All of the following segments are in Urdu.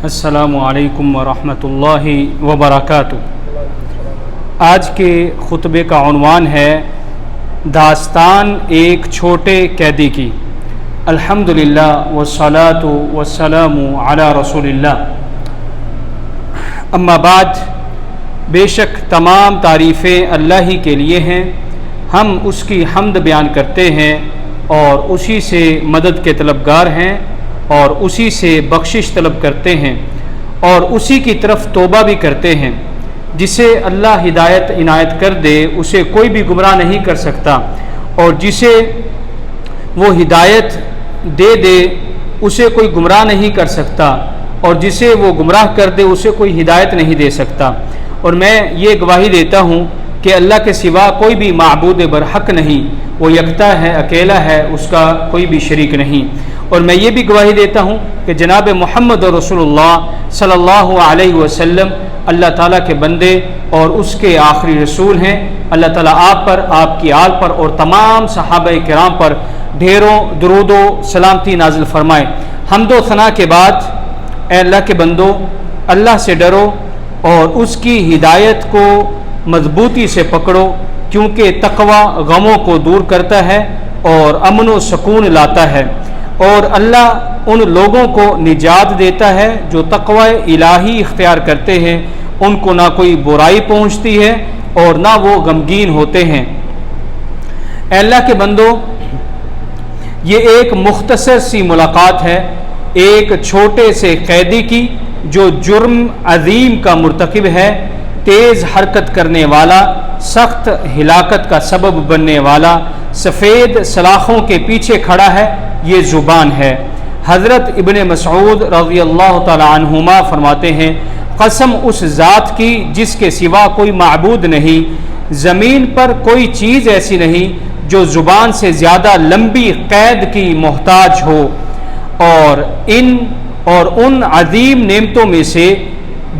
السلام علیکم ورحمۃ اللہ وبرکاتہ۔ آج کے خطبے کا عنوان ہے داستان ایک چھوٹے قیدی کی۔ الحمدللہ والصلاۃ والسلام علی رسول اللہ۔ اما بعد، بے شک تمام تعریفیں اللہ ہی کے لیے ہیں۔ ہم اس کی حمد بیان کرتے ہیں اور اسی سے مدد کے طلبگار ہیں اور اسی سے بخشش طلب کرتے ہیں اور اسی کی طرف توبہ بھی کرتے ہیں۔ جسے اللہ ہدایت عنایت کر دے اسے کوئی بھی گمراہ نہیں کر سکتا، اور جسے وہ ہدایت دے اسے کوئی گمراہ نہیں کر سکتا، اور جسے وہ گمراہ کر دے اسے کوئی ہدایت نہیں دے سکتا۔ اور میں یہ گواہی دیتا ہوں کہ اللہ کے سوا کوئی بھی معبود برحق نہیں، وہ یکتا ہے، اکیلا ہے، اس کا کوئی بھی شریک نہیں۔ اور میں یہ بھی گواہی دیتا ہوں کہ جناب محمد رسول اللہ صلی اللہ علیہ وسلم اللہ تعالیٰ کے بندے اور اس کے آخری رسول ہیں۔ اللہ تعالیٰ آپ پر، آپ کی آل پر اور تمام صحابہ کرام پر ڈھیروں درود و سلامتی نازل فرمائے۔ حمد و ثنا کے بعد، اے اللہ کے بندو، اللہ سے ڈرو اور اس کی ہدایت کو مضبوطی سے پکڑو، کیونکہ تقوی غموں کو دور کرتا ہے اور امن و سکون لاتا ہے، اور اللہ ان لوگوں کو نجات دیتا ہے جو تقوی الہی اختیار کرتے ہیں۔ ان کو نہ کوئی برائی پہنچتی ہے اور نہ وہ غمگین ہوتے ہیں۔ اے اللہ کے بندو، یہ ایک مختصر سی ملاقات ہے ایک چھوٹے سے قیدی کی جو جرم عظیم کا مرتکب ہے، تیز حرکت کرنے والا، سخت ہلاکت کا سبب بننے والا، سفید سلاخوں کے پیچھے کھڑا ہے۔ یہ زبان ہے۔ حضرت ابن مسعود رضی اللہ تعالی عنہما فرماتے ہیں، قسم اس ذات کی جس کے سوا کوئی معبود نہیں، زمین پر کوئی چیز ایسی نہیں جو زبان سے زیادہ لمبی قید کی محتاج ہو، اور ان عظیم نعمتوں میں سے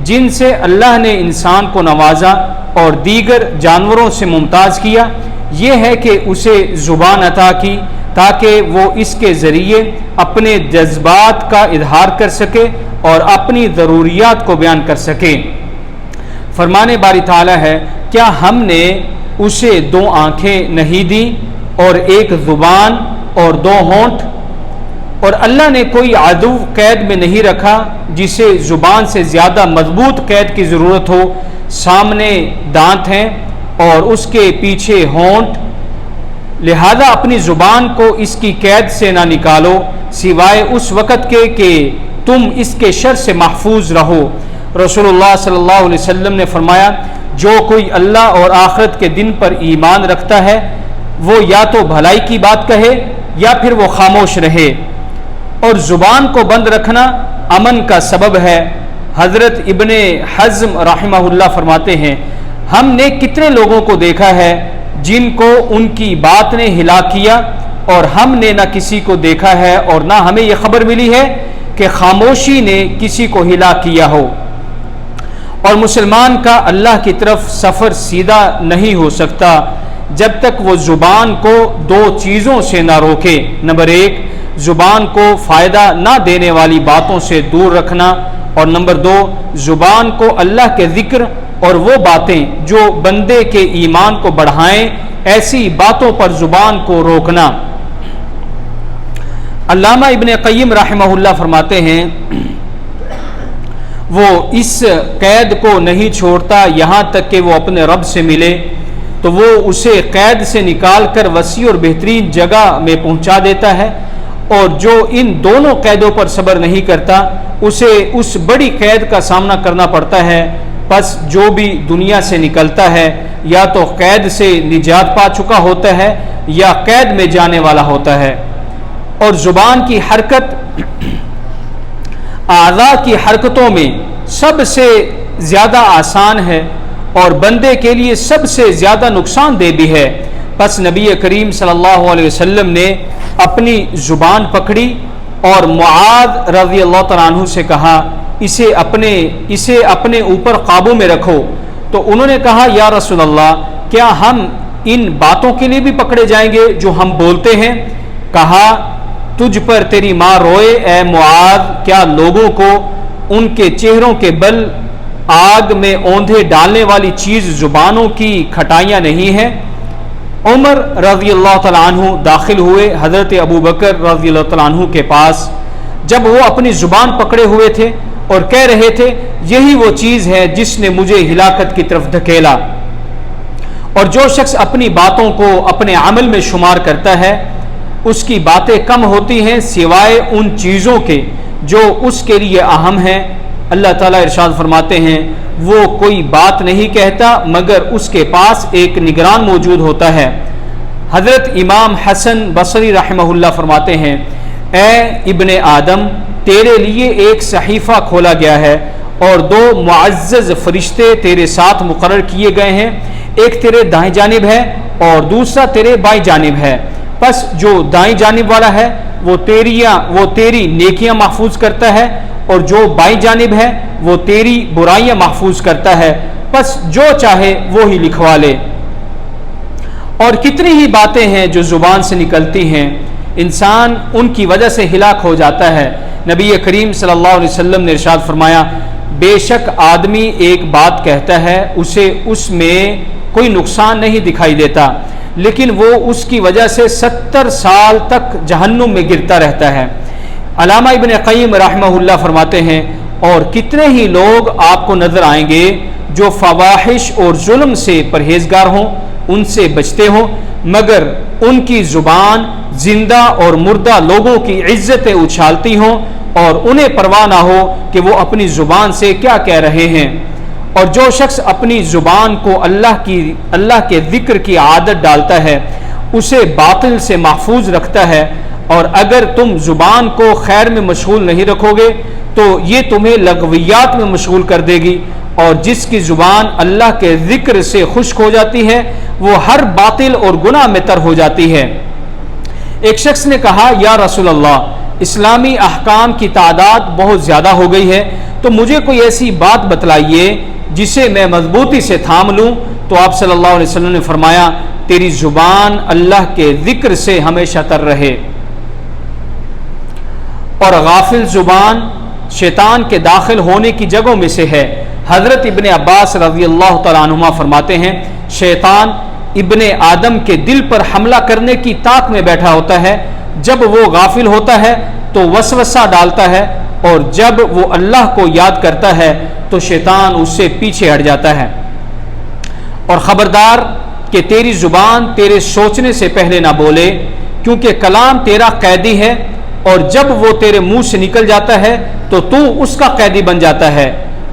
جن سے اللہ نے انسان کو نوازا اور دیگر جانوروں سے ممتاز کیا، یہ ہے کہ اسے زبان عطا کی تاکہ وہ اس کے ذریعے اپنے جذبات کا اظہار کر سکے اور اپنی ضروریات کو بیان کر سکے۔ فرمان باری تعالی ہے، کیا ہم نے اسے 2 آنکھیں نہیں دیں اور ایک زبان اور 2 ہونٹ؟ اور اللہ نے کوئی عدو قید میں نہیں رکھا جسے زبان سے زیادہ مضبوط قید کی ضرورت ہو۔ سامنے دانت ہیں اور اس کے پیچھے ہونٹ، لہذا اپنی زبان کو اس کی قید سے نہ نکالو سوائے اس وقت کے کہ تم اس کے شر سے محفوظ رہو۔ رسول اللہ صلی اللہ علیہ وسلم نے فرمایا، جو کوئی اللہ اور آخرت کے دن پر ایمان رکھتا ہے وہ یا تو بھلائی کی بات کہے یا پھر وہ خاموش رہے، اور زبان کو بند رکھنا امن کا سبب ہے۔ حضرت ابن حزم رحمہ اللہ فرماتے ہیں، ہم نے کتنے لوگوں کو دیکھا ہے جن کو ان کی بات نے ہلاک کیا، اور ہم نے نہ کسی کو دیکھا ہے اور نہ ہمیں یہ خبر ملی ہے کہ خاموشی نے کسی کو ہلاک کیا ہو۔ اور مسلمان کا اللہ کی طرف سفر سیدھا نہیں ہو سکتا جب تک وہ زبان کو 2 چیزوں سے نہ روکے۔ نمبر 1، زبان کو فائدہ نہ دینے والی باتوں سے دور رکھنا، اور نمبر 2، زبان کو اللہ کے ذکر اور وہ باتیں جو بندے کے ایمان کو بڑھائیں ایسی باتوں پر زبان کو روکنا۔ علامہ ابن قیم رحمہ اللہ فرماتے ہیں، وہ اس قید کو نہیں چھوڑتا یہاں تک کہ وہ اپنے رب سے ملے، تو وہ اسے قید سے نکال کر وسیع اور بہترین جگہ میں پہنچا دیتا ہے، اور جو ان دونوں قیدوں پر صبر نہیں کرتا اسے اس بڑی قید کا سامنا کرنا پڑتا ہے۔ پس جو بھی دنیا سے نکلتا ہے یا تو قید سے نجات پا چکا ہوتا ہے یا قید میں جانے والا ہوتا ہے۔ اور زبان کی حرکت اعضاء کی حرکتوں میں سب سے زیادہ آسان ہے اور بندے کے لیے سب سے زیادہ نقصان دہ بھی ہے۔ پس نبی کریم صلی اللہ علیہ وسلم نے اپنی زبان پکڑی اور معاذ رضی اللہ تعالیٰ عنہ سے کہا، اسے اپنے اوپر قابو میں رکھو۔ تو انہوں نے کہا، یا رسول اللہ، کیا ہم ان باتوں کے لیے بھی پکڑے جائیں گے جو ہم بولتے ہیں؟ کہا، تجھ پر تیری ماں روئے اے معاذ، کیا لوگوں کو ان کے چہروں کے بل آگ میں اوندھے ڈالنے والی چیز زبانوں کی کھٹائیاں نہیں ہیں۔ عمر رضی اللہ تعالیٰ عنہ داخل ہوئے حضرت ابو بکر رضی اللہ تعالیٰ عنہ کے پاس، جب وہ اپنی زبان پکڑے ہوئے تھے اور کہہ رہے تھے یہی وہ چیز ہے جس نے مجھے ہلاکت کی طرف دھکیلا۔ اور جو شخص اپنی باتوں کو اپنے عمل میں شمار کرتا ہے اس کی باتیں کم ہوتی ہیں سوائے ان چیزوں کے جو اس کے لیے اہم ہیں۔ اللہ تعالیٰ ارشاد فرماتے ہیں وہ کوئی بات نہیں کہتا مگر اس کے پاس ایک نگران موجود ہوتا ہے۔ حضرت امام حسن بصری رحمہ اللہ فرماتے ہیں اے ابن آدم، تیرے لیے ایک صحیفہ کھولا گیا ہے اور دو معزز فرشتے تیرے ساتھ مقرر کیے گئے ہیں، ایک تیرے دائیں جانب ہے اور دوسرا تیرے بائیں جانب ہے۔ پس جو دائیں جانب والا ہے وہ تیری نیکیاں محفوظ کرتا ہے اور جو بائیں جانب ہے وہ تیری برائیاں محفوظ کرتا ہے، پس جو چاہے وہی لکھوا لے۔ اور کتنی ہی باتیں ہیں جو زبان سے نکلتی ہیں، انسان ان کی وجہ سے ہلاک ہو جاتا ہے۔ نبی کریم صلی اللہ علیہ وسلم نے ارشاد فرمایا بے شک آدمی ایک بات کہتا ہے اسے اس میں کوئی نقصان نہیں دکھائی دیتا، لیکن وہ اس کی وجہ سے 70 سال تک جہنم میں گرتا رہتا ہے۔ علامہ ابن قیم رحمہ اللہ فرماتے ہیں اور کتنے ہی لوگ آپ کو نظر آئیں گے جو فواحش اور ظلم سے پرہیزگار ہوں، ان سے بچتے ہوں، مگر ان کی زبان زندہ اور مردہ لوگوں کی عزتیں اچھالتی ہوں اور انہیں پرواہ نہ ہو کہ وہ اپنی زبان سے کیا کہہ رہے ہیں۔ اور جو شخص اپنی زبان کو اللہ کے ذکر کی عادت ڈالتا ہے اسے باطل سے محفوظ رکھتا ہے، اور اگر تم زبان کو خیر میں مشغول نہیں رکھو گے تو یہ تمہیں لغویات میں مشغول کر دے گی، اور جس کی زبان اللہ کے ذکر سے خشک ہو جاتی ہے وہ ہر باطل اور گناہ میں تر ہو جاتی ہے۔ ایک شخص نے کہا یا رسول اللہ، اسلامی احکام کی تعداد بہت زیادہ ہو گئی ہے، تو مجھے کوئی ایسی بات بتلائیے جسے میں مضبوطی سے تھام لوں۔ تو آپ صلی اللہ علیہ وسلم نے فرمایا تیری زبان اللہ کے ذکر سے ہمیشہ تر رہے۔ اور غافل زبان شیطان کے داخل ہونے کی جگہوں میں سے ہے۔ حضرت ابن عباس رضی اللہ تعالیٰ عنہما فرماتے ہیں شیطان ابن آدم کے دل پر حملہ کرنے کی طاق میں بیٹھا ہوتا ہے، جب وہ غافل ہوتا ہے تو وسوسہ ڈالتا ہے، اور جب وہ اللہ کو یاد کرتا ہے تو شیطان اس سے پیچھے ہٹ جاتا ہے۔ اور خبردار کہ تیری زبان تیرے سوچنے سے پہلے نہ بولے، کیونکہ کلام تیرا قیدی ہے، اور جب وہ تیرے منہ سے نکل جاتا ہے تو تو اس کا قیدی بن جاتا ہے۔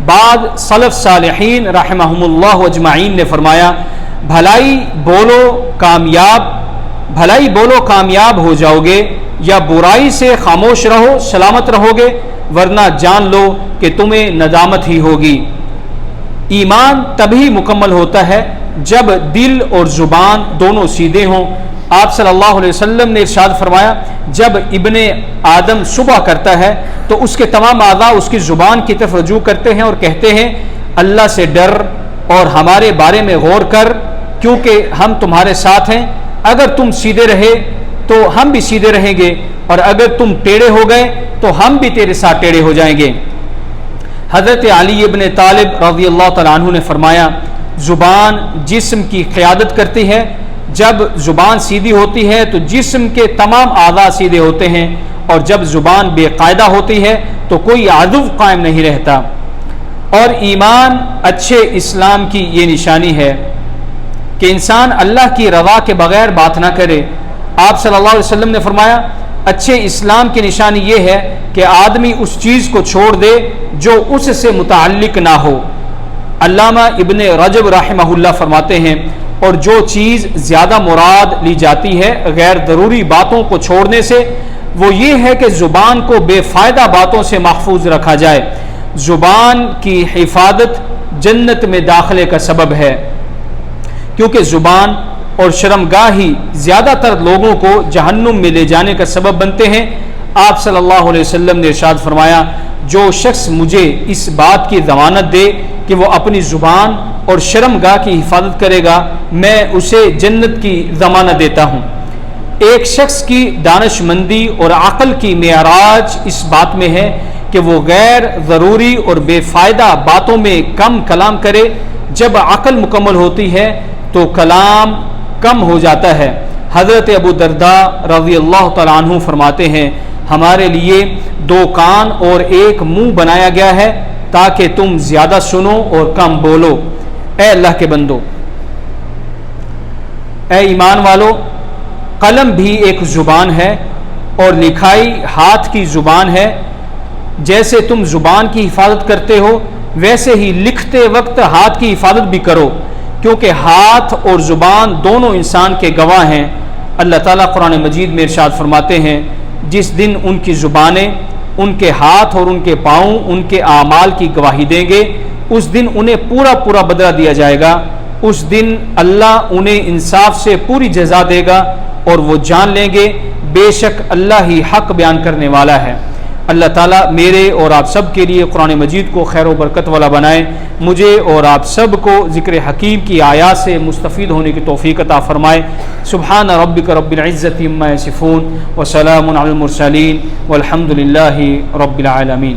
بعد سلف صالحین رحمہم اللہ اجمعین نے فرمایا بھلائی بولو کامیاب ہو جاؤ گے، یا برائی سے خاموش رہو سلامت رہو گے، ورنہ جان لو کہ تمہیں ندامت ہی ہوگی۔ ایمان تبھی مکمل ہوتا ہے جب دل اور زبان دونوں سیدھے ہوں۔ آپ صلی اللہ علیہ وسلم نے ارشاد فرمایا جب ابن آدم صبح کرتا ہے تو اس کے تمام اعضاء اس کی زبان کی طرف رجوع کرتے ہیں اور کہتے ہیں اللہ سے ڈر اور ہمارے بارے میں غور کر، کیونکہ ہم تمہارے ساتھ ہیں، اگر تم سیدھے رہے تو ہم بھی سیدھے رہیں گے، اور اگر تم ٹیڑھے ہو گئے تو ہم بھی تیرے ساتھ ٹیڑھے ہو جائیں گے۔ حضرت علی ابن طالب رضی اللہ تعالیٰ عنہ نے فرمایا زبان جسم کی قیادت کرتی ہے، جب زبان سیدھی ہوتی ہے تو جسم کے تمام اعضاء سیدھے ہوتے ہیں، اور جب زبان بے قاعدہ ہوتی ہے تو کوئی عدو قائم نہیں رہتا۔ اور ایمان اچھے اسلام کی یہ نشانی ہے کہ انسان اللہ کی رضا کے بغیر بات نہ کرے۔ آپ صلی اللہ علیہ وسلم نے فرمایا اچھے اسلام کی نشانی یہ ہے کہ آدمی اس چیز کو چھوڑ دے جو اس سے متعلق نہ ہو۔ علامہ ابن رجب رحمہ اللہ فرماتے ہیں اور جو چیز زیادہ مراد لی جاتی ہے غیر ضروری باتوں کو چھوڑنے سے وہ یہ ہے کہ زبان کو بے فائدہ باتوں سے محفوظ رکھا جائے۔ زبان کی حفاظت جنت میں داخلے کا سبب ہے، کیونکہ زبان اور شرمگاہی زیادہ تر لوگوں کو جہنم میں لے جانے کا سبب بنتے ہیں۔ آپ صلی اللہ علیہ وسلم نے ارشاد فرمایا جو شخص مجھے اس بات کی ضمانت دے کہ وہ اپنی زبان اور شرمگاہ کی حفاظت کرے گا میں اسے جنت کی ضمانت دیتا ہوں۔ ایک شخص کی دانش مندی اور عقل کی معراج اس بات میں ہے کہ وہ غیر ضروری اور بے فائدہ باتوں میں کم کلام کرے۔ جب عقل مکمل ہوتی ہے تو کلام کم ہو جاتا ہے۔ حضرت ابو درداء رضی اللہ تعالیٰ عنہ فرماتے ہیں ہمارے لیے 2 کان اور 1 منہ بنایا گیا ہے تاکہ تم زیادہ سنو اور کم بولو۔ اے اللہ کے بندو، اے ایمان والو، قلم بھی ایک زبان ہے اور لکھائی ہاتھ کی زبان ہے۔ جیسے تم زبان کی حفاظت کرتے ہو ویسے ہی لکھتے وقت ہاتھ کی حفاظت بھی کرو، کیونکہ ہاتھ اور زبان دونوں انسان کے گواہ ہیں۔ اللہ تعالیٰ قرآن مجید میں ارشاد فرماتے ہیں جس دن ان کی زبانیں، ان کے ہاتھ اور ان کے پاؤں ان کے اعمال کی گواہی دیں گے، اس دن انہیں پورا بدلہ دیا جائے گا۔ اس دن اللہ انہیں انصاف سے پوری جزا دے گا اور وہ جان لیں گے بے شک اللہ ہی حق بیان کرنے والا ہے۔ اللہ تعالیٰ میرے اور آپ سب کے لیے قرآن مجید کو خیر و برکت والا بنائے، مجھے اور آپ سب کو ذکر حکیم کی آیات سے مستفید ہونے کی توفیق عطا فرمائے۔ سبحان ربک رب العزت عما یصفون وسلام علی المرسلین والحمد للہ رب العالمین۔